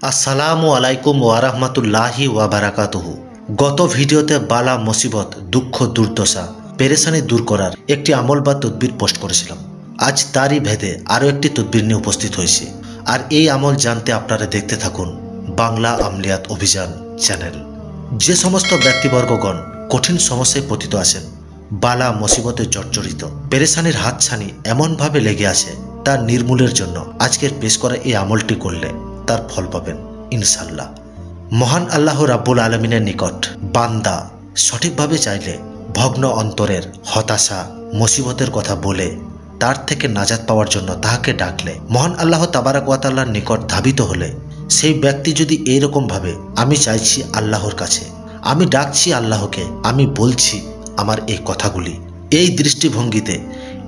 আসসালামু আলাইকুম ওয়ারাহমাতুল্লাহি ওয়াবারাকাতুহু। গত ভিডিওতে বালা মুসিবত, দুঃখ, দুর্দশা, পেরেশানি দূর করার একটি আমল বা তদবির পোস্ট করেছিলাম। আজ তারই ভেদে আরও একটি তদবির নিয়ে উপস্থিত হয়েছে। আর এই আমল জানতে আপনারা দেখতে থাকুন বাংলা আমলিয়াত অভিযান চ্যানেল। যে সমস্ত ব্যক্তিবর্গগণ কঠিন সমস্যায় পতিত আছেন, বালা মুসিবতে জর্জরিত, পেরেশানির হাতছানি এমনভাবে লেগে আছে, তার নির্মূলের জন্য আজকের পেশ করা এই আমলটি করলে তার ফল পাবেন ইনশাল্লাহ। মহান আল্লাহ রাব্বুল আলমিনের নিকট বান্দা সঠিকভাবে চাইলে ভগ্ন অন্তরের হতাশা মুসিবতের কথা বলে তার থেকে নাজাত পাওয়ার জন্য তাহাকে ডাকলে, মহান আল্লাহ তাবারাক ওয়া তাআলার নিকট ধাবিত হলে, সেই ব্যক্তি যদি এইরকমভাবে আমি চাইছি আল্লাহর কাছে, আমি ডাকছি আল্লাহকে, আমি বলছি আমার এই কথাগুলি, এই দৃষ্টিভঙ্গিতে,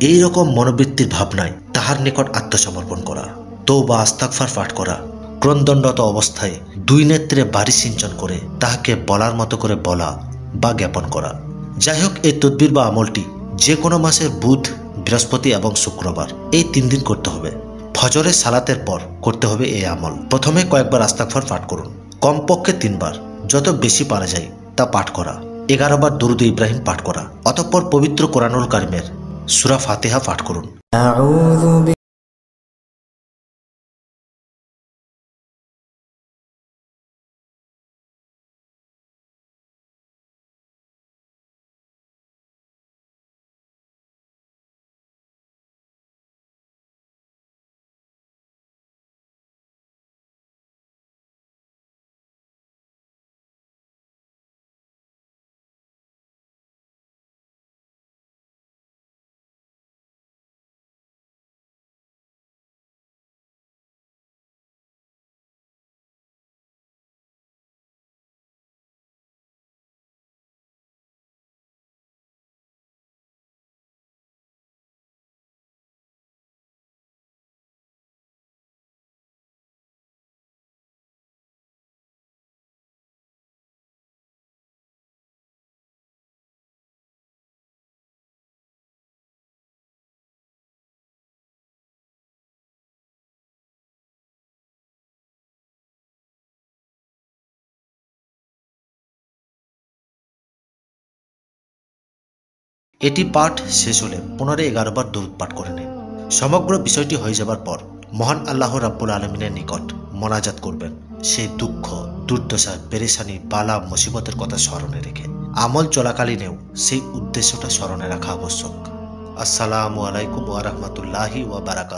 এই রকম মনোবৃত্তির ভাবনায় তাহার নিকট আত্মসমর্পণ করা, তওবা আস্তাগফার পাঠ করা, ক্রন্দনরত অবস্থায় দুই নেত্রে বাড়ি সিঞ্চন করে তাহাকে বলার মতো করে বলা বা জ্ঞাপন করা। যাই হোক, এই তদবির বা আমলটি যে কোনো মাসের বুধ, বৃহস্পতি এবং শুক্রবার এই 3 দিন করতে হবে। ফজরের সালাতের পর করতে হবে এই আমল। প্রথমে কয়েকবার আস্তাগফার পাঠ করুন, কমপক্ষে 3 বার, যত বেশি পারা যায় তা পাঠ করা। 11 বার দুরুদ ইব্রাহিম পাঠ করা। অতঃপর পবিত্র কোরআনুল কারিমের সূরা ফাতিহা পাঠ করুন। এটি পাঠ শেষ হলে পুনরায় 11 বার দরুদ পাঠ করে নিন। সমগ্র বিষয়টি হয়ে যাবার পর মহান আল্লাহ রাব্বুল আলমিনের নিকট মোনাজাত করবেন, সেই দুঃখ, দুর্দশা, পেরেশানি, বালা মুসিবতের কথা স্মরণে রেখে। আমল চলাকালীনেও সেই উদ্দেশ্যটা স্মরণে রাখা আবশ্যক। আসসালামু আলাইকুম ওয়া রাহমাতুল্লাহি ওয়া বারাকাতুহু।